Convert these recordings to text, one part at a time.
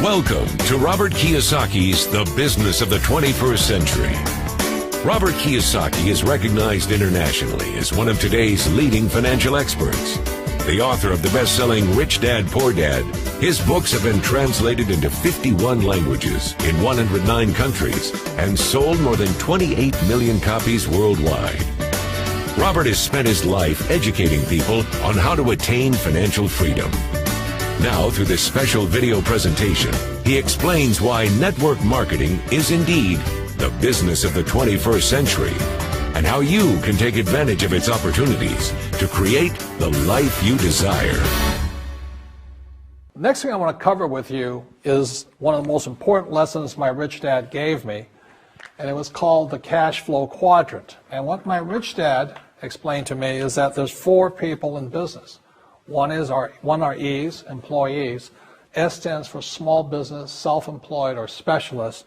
Welcome to Robert Kiyosaki's The Business of the 21st Century. Robert Kiyosaki is recognized internationally as one of today's leading financial experts. The author of the best-selling Rich Dad, Poor Dad, his books have been translated into 51 languages in 109 countries and sold more than 28 million copies worldwide. Robert has spent his life educating people on how to attain financial freedom. Now, through this special video presentation, he explains why network marketing is indeed the business of the 21st century and how you can take advantage of its opportunities to create the life you desire. The next thing I want to cover with you is one of the most important lessons my rich dad gave me, and it was called the cash flow quadrant. And what my rich dad explained to me is that there's four people in business. One are E's, employees. S stands for small business, self-employed, or specialist.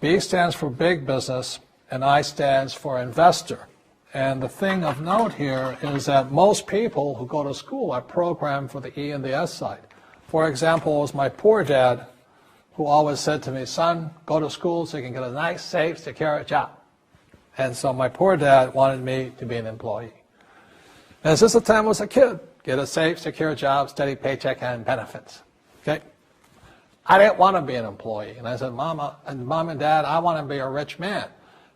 B stands for big business, and I stands for investor. And the thing of note here is that most people who go to school are programmed for the E and the S side. For example, it was my poor dad who always said to me, son, go to school so you can get a nice, safe, secure job. And so my poor dad wanted me to be an employee. And since the time I was a kid, get a safe, secure job, steady paycheck, and benefits. Okay? I didn't want to be an employee. And I said, Mom and Dad, I want to be a rich man.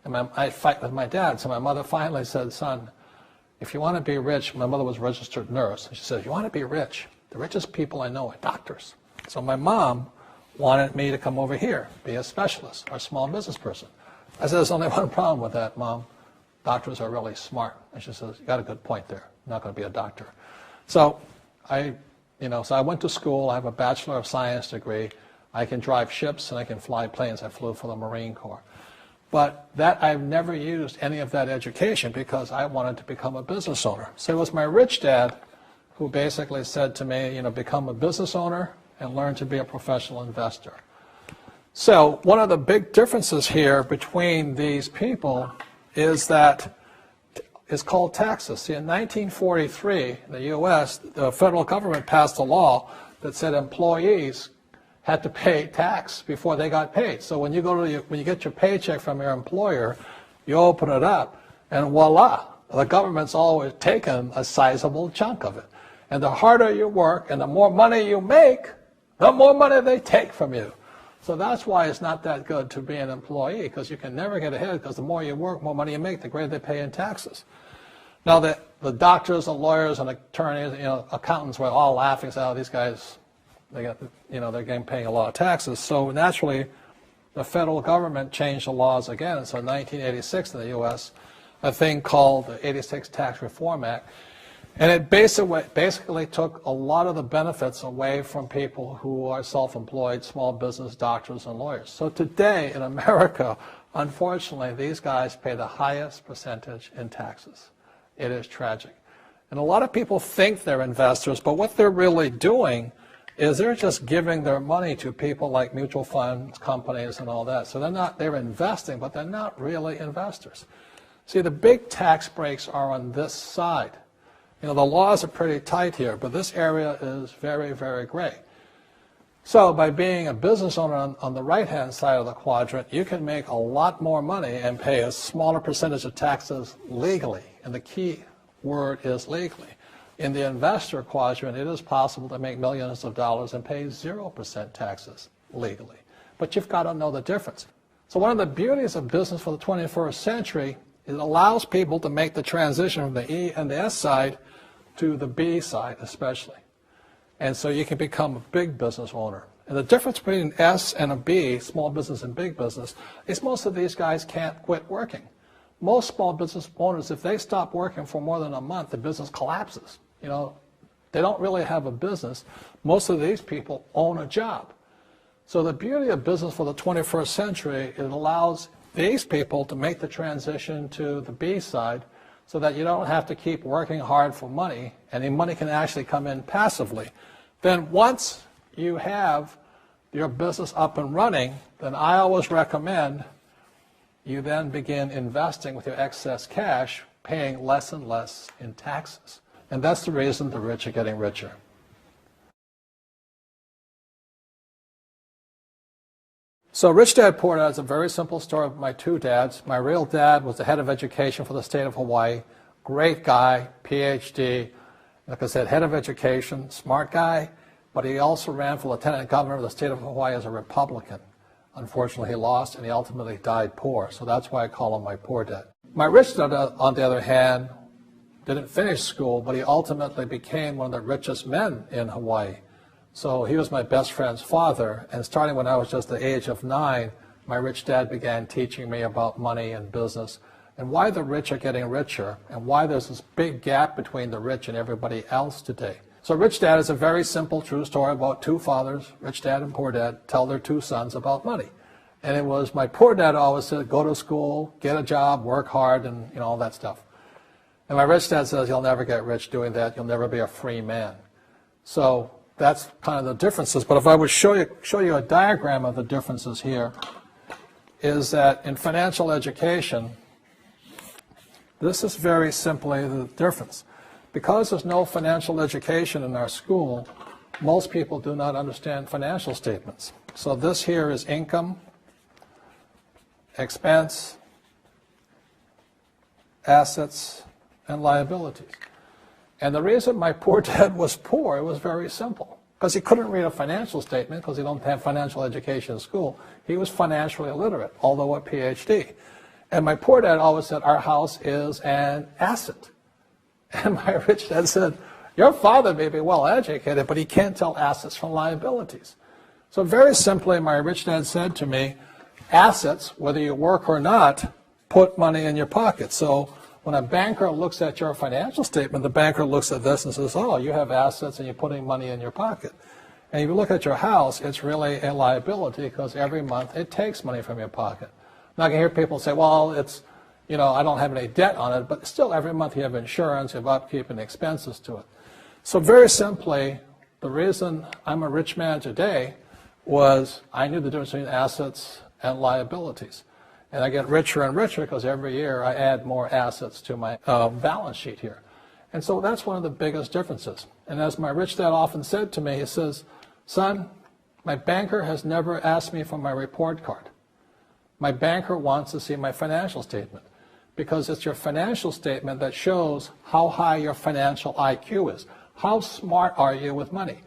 And I fight with my dad. So my mother finally said, son, if you want to be rich, my mother was a registered nurse. And she said, if you want to be rich, the richest people I know are doctors. So my mom wanted me to come over here, be a specialist or a small business person. I said, there's only one problem with that, Mom. Doctors are really smart. And she says, you got a good point there. I'm not going to be a doctor. So I went to school. I have a Bachelor of Science degree. I can drive ships and I can fly planes. I flew for the Marine Corps. But I've never used any of that education because I wanted to become a business owner. So it was my rich dad who basically said to me, become a business owner and learn to be a professional investor. So one of the big differences here between these people is that it's called taxes. See, in 1943, in the U.S., the federal government passed a law that said employees had to pay tax before they got paid. So when you get your paycheck from your employer, you open it up, and voila, the government's always taken a sizable chunk of it. And the harder you work and the more money you make, the more money they take from you. So that's why it's not that good to be an employee, because you can never get ahead, because the more you work, more money you make, the greater they pay in taxes. Now, the doctors and lawyers and attorneys, accountants were all laughing, saying, oh, these guys, they're getting paying a lot of taxes. So naturally, the federal government changed the laws again. So in 1986 in the U.S., a thing called the 86 Tax Reform Act, and it basically took a lot of the benefits away from people who are self-employed, small business, doctors, and lawyers. So today in America, unfortunately, these guys pay the highest percentage in taxes. It is tragic. And a lot of people think they're investors, but what they're really doing is they're just giving their money to people like mutual funds, companies, and all that. So they're investing, but they're not really investors. See, the big tax breaks are on this side. The laws are pretty tight here, but this area is very, very gray. So by being a business owner on the right-hand side of the quadrant, you can make a lot more money and pay a smaller percentage of taxes legally. And the key word is legally. In the investor quadrant, it is possible to make millions of dollars and pay 0% taxes legally. But you've got to know the difference. So one of the beauties of business for the 21st century is it allows people to make the transition from the E and the S side to the B side especially. And so you can become a big business owner. And the difference between an S and a B, small business and big business, is most of these guys can't quit working. Most small business owners, if they stop working for more than a month, the business collapses. They don't really have a business. Most of these people own a job. So the beauty of business for the 21st century, it allows these people to make the transition to the B side so that you don't have to keep working hard for money, and the money can actually come in passively. Then once you have your business up and running, then I always recommend you then begin investing with your excess cash, paying less and less in taxes. And that's the reason the rich are getting richer. So Rich Dad Poor Dad is a very simple story of my two dads. My real dad was the head of education for the state of Hawaii. Great guy, PhD, like I said, head of education, smart guy, but he also ran for lieutenant governor of the state of Hawaii as a Republican. Unfortunately, he lost and he ultimately died poor, so that's why I call him my poor dad. My rich dad, on the other hand, didn't finish school, but he ultimately became one of the richest men in Hawaii. So he was my best friend's father, and starting when I was just the age of 9, my rich dad began teaching me about money and business and why the rich are getting richer and why there's this big gap between the rich and everybody else today. So Rich Dad is a very simple, true story about two fathers, Rich Dad and Poor Dad, tell their two sons about money. And it was my poor dad always said, go to school, get a job, work hard, and all that stuff. And my rich dad says, you'll never get rich doing that. You'll never be a free man. So that's kind of the differences. But if I would show you a diagram of the differences here, is that in financial education, this is very simply the difference. Because there's no financial education in our school, most people do not understand financial statements. So this here is income, expense, assets, and liabilities. And the reason my poor dad was poor, it was very simple. Because he couldn't read a financial statement, because he don't have financial education in school. He was financially illiterate, although a PhD. And my poor dad always said, our house is an asset. And my rich dad said, your father may be well educated, but he can't tell assets from liabilities. So very simply, my rich dad said to me, assets, whether you work or not, put money in your pocket. So when a banker looks at your financial statement, the banker looks at this and says, oh, you have assets and you're putting money in your pocket. And if you look at your house, it's really a liability because every month it takes money from your pocket. Now I can hear people say, well, it's, I don't have any debt on it, but still every month you have insurance, you have upkeep and expenses to it. So very simply, the reason I'm a rich man today was I knew the difference between assets and liabilities. And I get richer and richer because every year I add more assets to my balance sheet here. And so that's one of the biggest differences. And as my rich dad often said to me, he says, son, my banker has never asked me for my report card. My banker wants to see my financial statement because it's your financial statement that shows how high your financial IQ is. How smart are you with money?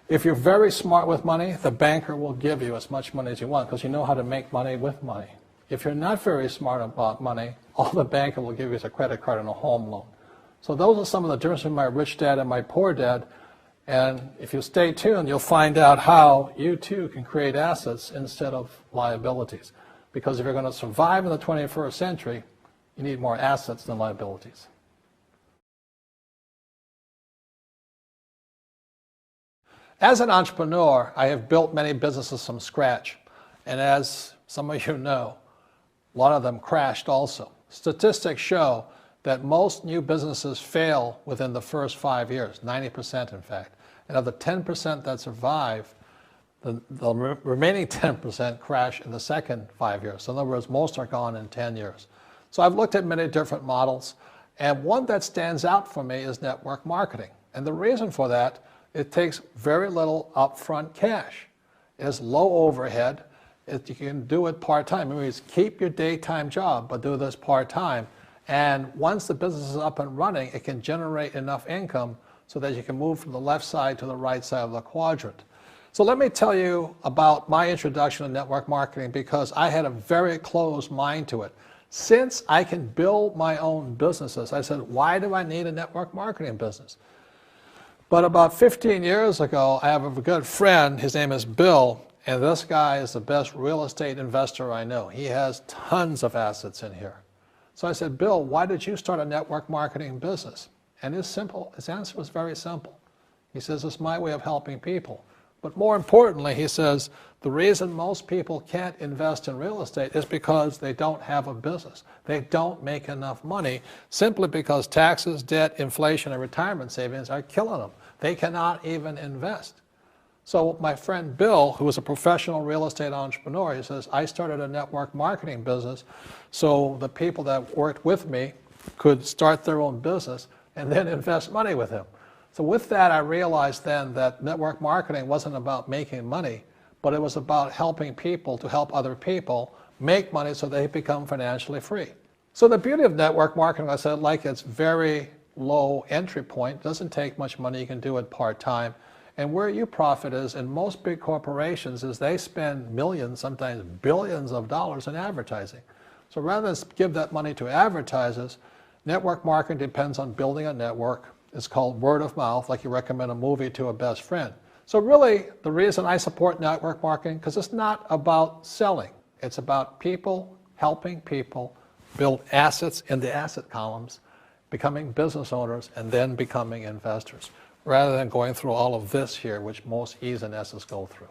If you're very smart with money, the banker will give you as much money as you want because you know how to make money with money. If you're not very smart about money, all the banker will give you is a credit card and a home loan. So those are some of the differences between my rich dad and my poor dad. And if you stay tuned, you'll find out how you too can create assets instead of liabilities. Because if you're going to survive in the 21st century, you need more assets than liabilities. As an entrepreneur, I have built many businesses from scratch. And as some of you know, a lot of them crashed also. Statistics show that most new businesses fail within the first 5 years, 90% in fact. And of the 10% that survive, the remaining 10% crash in the second 5 years. So in other words, most are gone in 10 years. So I've looked at many different models, and one that stands out for me is network marketing. And the reason for that, it takes very little upfront cash. It has low overhead. You can do it part-time. It means keep your daytime job, but do this part-time. And once the business is up and running, it can generate enough income so that you can move from the left side to the right side of the quadrant. So let me tell you about my introduction to network marketing because I had a very closed mind to it. Since I can build my own businesses, I said, why do I need a network marketing business? But about 15 years ago, I have a good friend, his name is Bill, and this guy is the best real estate investor I know. He has tons of assets in here. So I said, Bill, why did you start a network marketing business? And his answer was very simple. He says, it's my way of helping people. But more importantly, he says, the reason most people can't invest in real estate is because they don't have a business. They don't make enough money simply because taxes, debt, inflation, and retirement savings are killing them. They cannot even invest. So my friend Bill, who is a professional real estate entrepreneur, he says, I started a network marketing business so the people that worked with me could start their own business and then invest money with him. So with that, I realized then that network marketing wasn't about making money, but but it was about helping people to help other people make money so they become financially free. So the beauty of network marketing, I said, like it's very low entry point, doesn't take much money, you can do it part-time. And where you profit is in most big corporations is they spend millions, sometimes billions of dollars in advertising. So rather than give that money to advertisers, network marketing depends on building a network. It's called word of mouth, like you recommend a movie to a best friend. So really, the reason I support network marketing, because it's not about selling. It's about people helping people build assets in the asset columns, becoming business owners, and then becoming investors, rather than going through all of this here, which most E's and S's go through.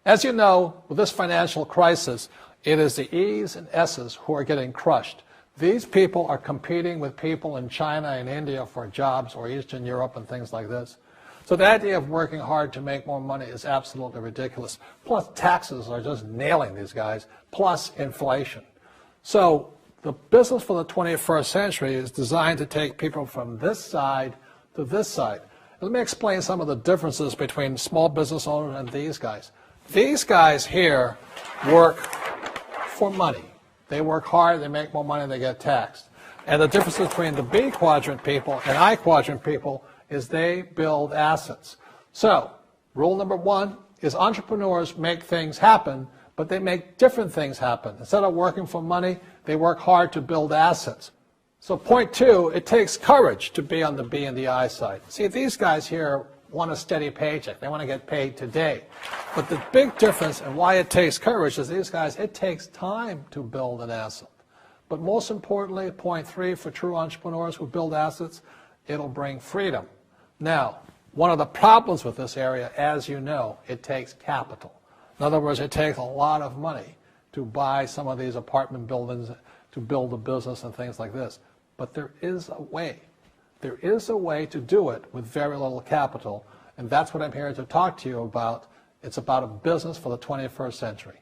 As you know, with this financial crisis, it is the E's and S's who are getting crushed. These people are competing with people in China and India for jobs, or Eastern Europe and things like this. So the idea of working hard to make more money is absolutely ridiculous. Plus taxes are just nailing these guys, plus inflation. So the business for the 21st century is designed to take people from this side to this side. Let me explain some of the differences between small business owners and these guys. These guys here work for money. They work hard, they make more money, they get taxed. And the difference between the B quadrant people and I quadrant people is they build assets. So, rule number one is entrepreneurs make things happen, but they make different things happen. Instead of working for money, they work hard to build assets. So point two, it takes courage to be on the B and the I side. See, these guys here want a steady paycheck. They want to get paid today. But the big difference and why it takes courage is these guys, it takes time to build an asset. But most importantly, point three, for true entrepreneurs who build assets, it'll bring freedom. Now, one of the problems with this area, as you know, it takes capital. In other words, it takes a lot of money to buy some of these apartment buildings, to build a business and things like this. But there is a way. There is a way to do it with very little capital, and that's what I'm here to talk to you about. It's about a business for the 21st century.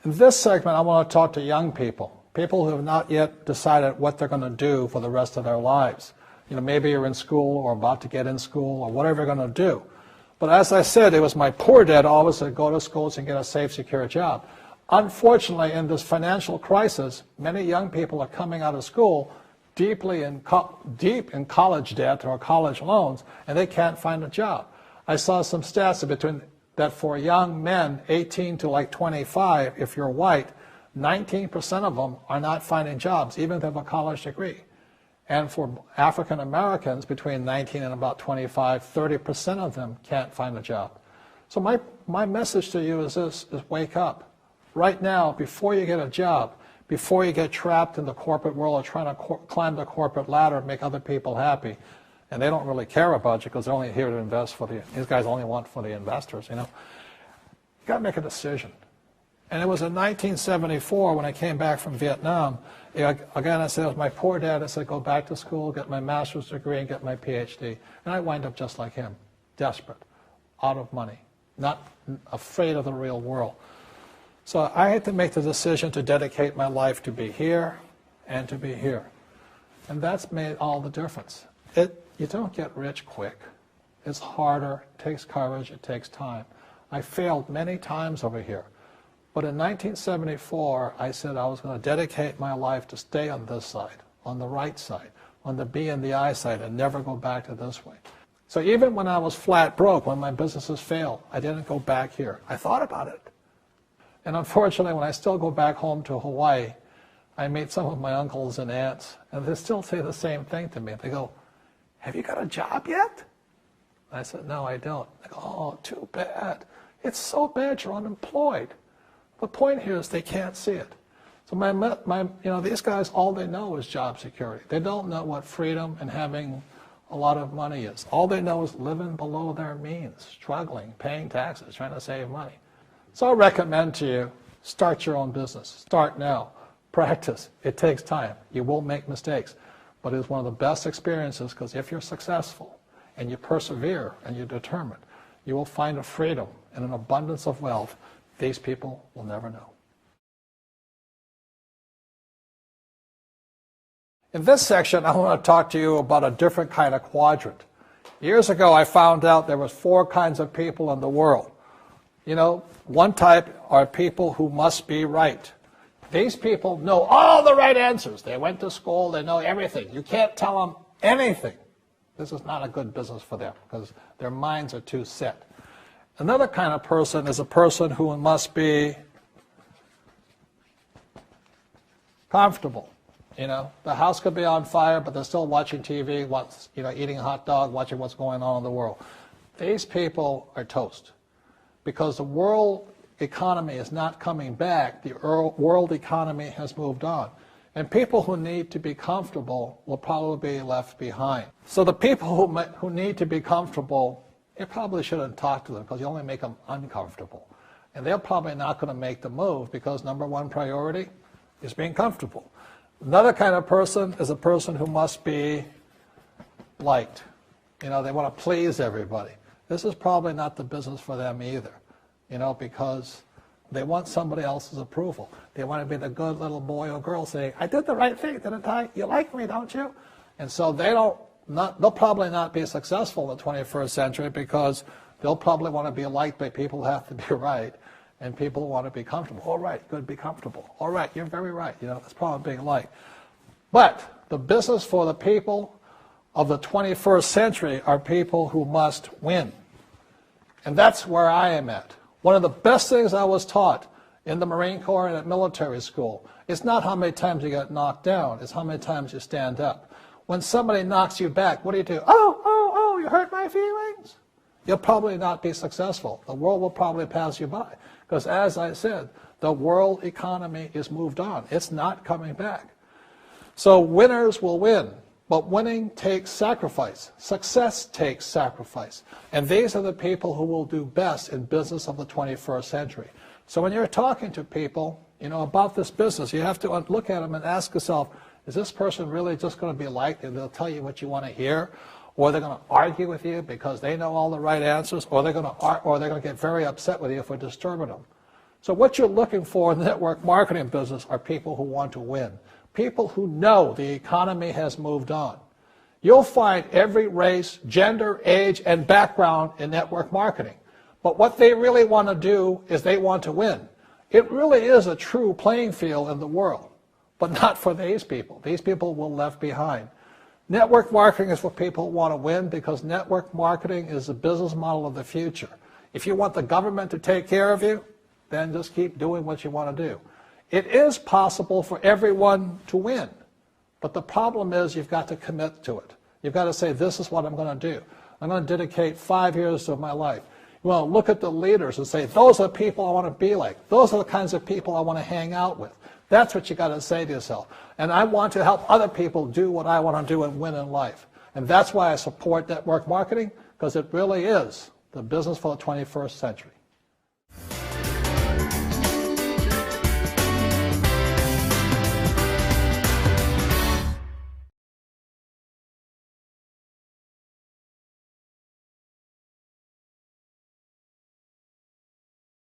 In this segment, I want to talk to young people, people who have not yet decided what they're going to do for the rest of their lives. You know, maybe you're in school or about to get in school or whatever you're going to do. But as I said, it was my poor dad always said, go to schools and get a safe, secure job. Unfortunately, in this financial crisis, many young people are coming out of school deep in college debt or college loans, and they can't find a job. I saw some stats that for young men 18 to like 25, if you're white, 19% of them are not finding jobs, even if they have a college degree. And for African Americans between 19 and about 25, 30% of them can't find a job. So my message to you is this, is wake up. Right now, before you get a job, before you get trapped in the corporate world or trying to climb the corporate ladder and make other people happy, and they don't really care about you because they're only here to invest for these guys only want for the investors, you know. You got to make a decision. And it was in 1974 when I came back from Vietnam. Again, I said, it was my poor dad. I said, go back to school, get my master's degree, and get my PhD. And I wind up just like him, desperate, out of money, not afraid of the real world. So I had to make the decision to dedicate my life to be here and to be here. And that's made all the difference. You don't get rich quick. It's harder, it takes courage, it takes time. I failed many times over here. But in 1974, I said I was going to dedicate my life to stay on this side, on the right side, on the B and the I side, and never go back to this way. So even when I was flat broke, when my businesses failed, I didn't go back here. I thought about it. And unfortunately, when I still go back home to Hawaii, I meet some of my uncles and aunts, and they still say the same thing to me. They go, have you got a job yet? I said, no, I don't. They go, oh, too bad. It's so bad you're unemployed. The point here is they can't see it. So these guys, all they know is job security. They don't know what freedom and having a lot of money is. All they know is living below their means, struggling, paying taxes, trying to save money. So I recommend to you, start your own business. Start now. Practice. It takes time. You will make mistakes. But it's one of the best experiences because if you're successful and you persevere and you're determined, you will find a freedom and an abundance of wealth these people will never know. In this section, I want to talk to you about a different kind of quadrant. Years ago, I found out there was 4 kinds of people in the world. You know, one type are people who must be right. These people know all the right answers. They went to school, they know everything. You can't tell them anything. This is not a good business for them because their minds are too set. Another kind of person is a person who must be comfortable. You know, the house could be on fire, but they're still watching TV, eating a hot dog, watching what's going on in the world. These people are toast because the world economy is not coming back. The world economy has moved on. And people who need to be comfortable will probably be left behind. So the people who need to be comfortable, you probably shouldn't talk to them because you only make them uncomfortable. And they're probably not going to make the move because number one priority is being comfortable. Another kind of person is a person who must be liked. You know, they want to please everybody. This is probably not the business for them either, you know, because they want somebody else's approval. They want to be the good little boy or girl saying, I did the right thing, didn't I? You like me, don't you? And so they'll probably not be successful in the 21st century because they'll probably want to be liked by people who have to be right and people who want to be comfortable. All right, good, be comfortable. All right, you're very right. You know, that's probably being liked. But the business for the people of the 21st century are people who must win. And that's where I am at. One of the best things I was taught in the Marine Corps and at military school is not how many times you get knocked down, it's how many times you stand up. When somebody knocks you back, what do? Oh, you hurt my feelings? You'll probably not be successful. The world will probably pass you by. Because as I said, the world economy is moved on. It's not coming back. So winners will win. But winning takes sacrifice. Success takes sacrifice. And these are the people who will do best in business of the 21st century. So when you're talking to people, you know, about this business, you have to look at them and ask yourself, is this person really just going to be liked and they'll tell you what you want to hear? Or they're going to argue with you because they know all the right answers? Or they're going to get very upset with you if we're disturbing them? So what you're looking for in the network marketing business are people who want to win. People who know the economy has moved on. You'll find every race, gender, age, and background in network marketing. But what they really want to do is they want to win. It really is a true playing field in the world, but not for these people. These people will be left behind. Network marketing is for people who want to win because network marketing is the business model of the future. If you want the government to take care of you, then just keep doing what you want to do. It is possible for everyone to win, but the problem is you've got to commit to it. You've got to say, this is what I'm going to do. I'm going to dedicate 5 years of my life. You want to look at the leaders and say, those are the people I want to be like. Those are the kinds of people I want to hang out with. That's what you got to say to yourself. And I want to help other people do what I want to do and win in life. And that's why I support network marketing, because it really is the business for the 21st century.